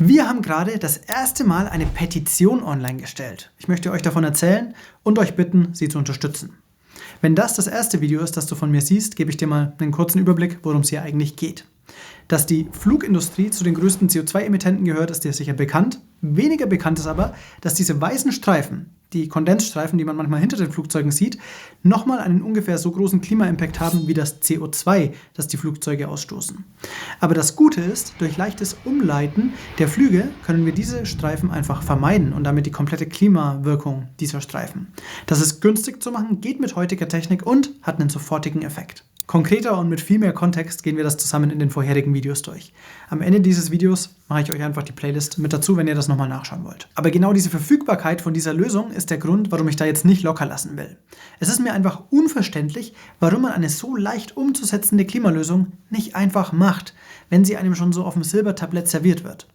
Wir haben gerade das erste Mal eine Petition online gestellt. Ich möchte euch davon erzählen und euch bitten, sie zu unterstützen. Wenn das erste Video ist, das du von mir siehst, gebe ich dir mal einen kurzen Überblick, worum es hier eigentlich geht. Dass die Flugindustrie zu den größten CO2-Emittenten gehört, ist dir sicher bekannt. Weniger bekannt ist aber, dass diese weißen Streifen, die Kondensstreifen, die man manchmal hinter den Flugzeugen sieht, nochmal einen ungefähr so großen Klima-Impact haben wie das CO2, das die Flugzeuge ausstoßen. Aber das Gute ist, durch leichtes Umleiten der Flüge können wir diese Streifen einfach vermeiden und damit die komplette Klimawirkung dieser Streifen. Das ist günstig zu machen, geht mit heutiger Technik und hat einen sofortigen Effekt. Konkreter und mit viel mehr Kontext gehen wir das zusammen in den vorherigen Videos durch. Am Ende dieses Videos mache ich euch einfach die Playlist mit dazu, wenn ihr das nochmal nachschauen wollt. Aber genau diese Verfügbarkeit von dieser Lösung ist der Grund, warum ich da jetzt nicht locker lassen will. Es ist mir einfach unverständlich, warum man eine so leicht umzusetzende Klimalösung nicht einfach macht, wenn sie einem schon so auf dem Silbertablett serviert wird.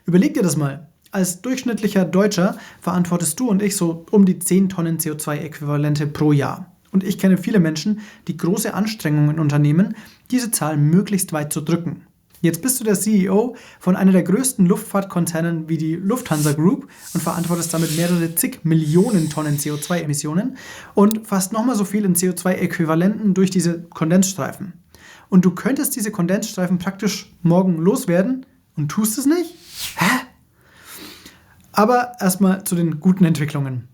Überleg dir das mal. Als durchschnittlicher Deutscher verantwortest du und ich so um die 10 Tonnen CO2-Äquivalente pro Jahr. Und ich kenne viele Menschen, die große Anstrengungen unternehmen, diese Zahl möglichst weit zu drücken. Jetzt bist du der CEO von einer der größten Luftfahrtkonzernen wie die Lufthansa Group und verantwortest damit mehrere zig Millionen Tonnen CO2-Emissionen und fast nochmal so viel in CO2-Äquivalenten durch diese Kondensstreifen. Und du könntest diese Kondensstreifen praktisch morgen loswerden und tust es nicht? Hä? Aber erstmal zu den guten Entwicklungen.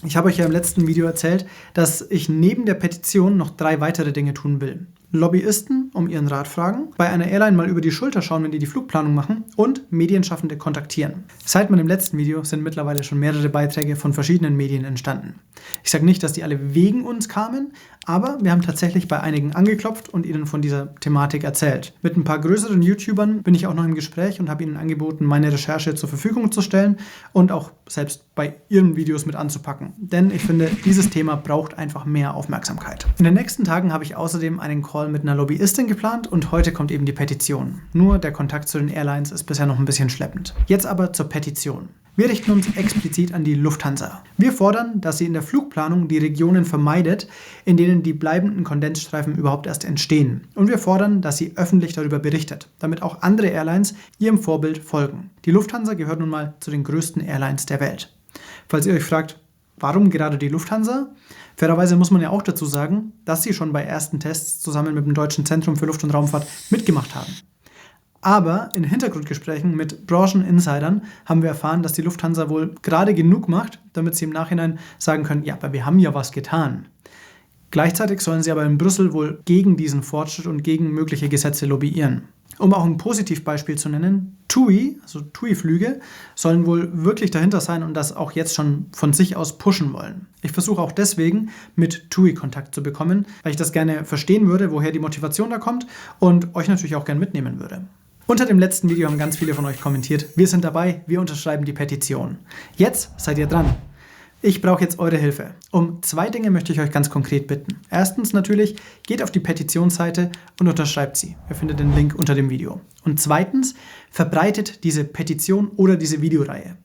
Ich habe euch ja im letzten Video erzählt, dass ich neben der Petition noch 3 weitere Dinge tun will. Lobbyisten um ihren Rat fragen, bei einer Airline mal über die Schulter schauen, wenn die Flugplanung machen und Medienschaffende kontaktieren. Seit meinem letzten Video sind mittlerweile schon mehrere Beiträge von verschiedenen Medien entstanden. Ich sage nicht, dass die alle wegen uns kamen, aber wir haben tatsächlich bei einigen angeklopft und ihnen von dieser Thematik erzählt. Mit ein paar größeren YouTubern bin ich auch noch im Gespräch und habe ihnen angeboten, meine Recherche zur Verfügung zu stellen und auch selbst bei ihren Videos mit anzupacken. Denn ich finde, dieses Thema braucht einfach mehr Aufmerksamkeit. In den nächsten Tagen habe ich außerdem einen Call mit einer Lobbyistin geplant und heute kommt eben die Petition. Nur der Kontakt zu den Airlines ist bisher noch ein bisschen schleppend. Jetzt aber zur Petition. Wir richten uns explizit an die Lufthansa. Wir fordern, dass sie in der Flugplanung die Regionen vermeidet, in denen die bleibenden Kondensstreifen überhaupt erst entstehen. Und wir fordern, dass sie öffentlich darüber berichtet, damit auch andere Airlines ihrem Vorbild folgen. Die Lufthansa gehört nun mal zu den größten Airlines der Welt. Falls ihr euch fragt, warum gerade die Lufthansa? Fairerweise muss man ja auch dazu sagen, dass sie schon bei ersten Tests zusammen mit dem Deutschen Zentrum für Luft- und Raumfahrt mitgemacht haben. Aber in Hintergrundgesprächen mit Brancheninsidern haben wir erfahren, dass die Lufthansa wohl gerade genug macht, damit sie im Nachhinein sagen können, ja, aber wir haben ja was getan. Gleichzeitig sollen sie aber in Brüssel wohl gegen diesen Fortschritt und gegen mögliche Gesetze lobbyieren. Um auch ein Positivbeispiel zu nennen, TUI, also TUI-Flüge, sollen wohl wirklich dahinter sein und das auch jetzt schon von sich aus pushen wollen. Ich versuche auch deswegen, mit TUI Kontakt zu bekommen, weil ich das gerne verstehen würde, woher die Motivation da kommt und euch natürlich auch gerne mitnehmen würde. Unter dem letzten Video haben ganz viele von euch kommentiert, wir sind dabei, wir unterschreiben die Petition. Jetzt seid ihr dran. Ich brauche jetzt eure Hilfe. Um 2 Dinge möchte ich euch ganz konkret bitten. Erstens natürlich, geht auf die Petitionsseite und unterschreibt sie. Ihr findet den Link unter dem Video. Und zweitens, verbreitet diese Petition oder diese Videoreihe.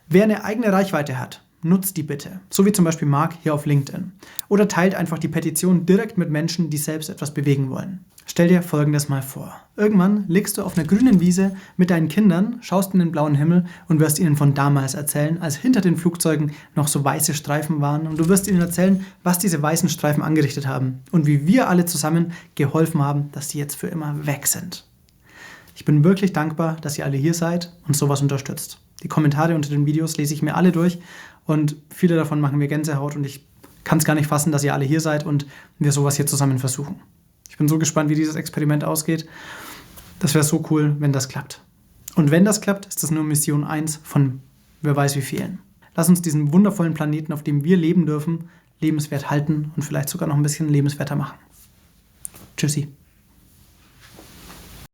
Wer eine eigene Reichweite hat, nutzt die bitte. So wie zum Beispiel Marc hier auf LinkedIn. Oder teilt einfach die Petition direkt mit Menschen, die selbst etwas bewegen wollen. Stell dir Folgendes mal vor. Irgendwann liegst du auf einer grünen Wiese mit deinen Kindern, schaust in den blauen Himmel und wirst ihnen von damals erzählen, als hinter den Flugzeugen noch so weiße Streifen waren. Und du wirst ihnen erzählen, was diese weißen Streifen angerichtet haben und wie wir alle zusammen geholfen haben, dass die jetzt für immer weg sind. Ich bin wirklich dankbar, dass ihr alle hier seid und sowas unterstützt. Die Kommentare unter den Videos lese ich mir alle durch und viele davon machen mir Gänsehaut und ich kann es gar nicht fassen, dass ihr alle hier seid und wir sowas hier zusammen versuchen. Ich bin so gespannt, wie dieses Experiment ausgeht. Das wäre so cool, wenn das klappt. Und wenn das klappt, ist das nur Mission 1 von wer weiß wie vielen. Lass uns diesen wundervollen Planeten, auf dem wir leben dürfen, lebenswert halten und vielleicht sogar noch ein bisschen lebenswerter machen. Tschüssi.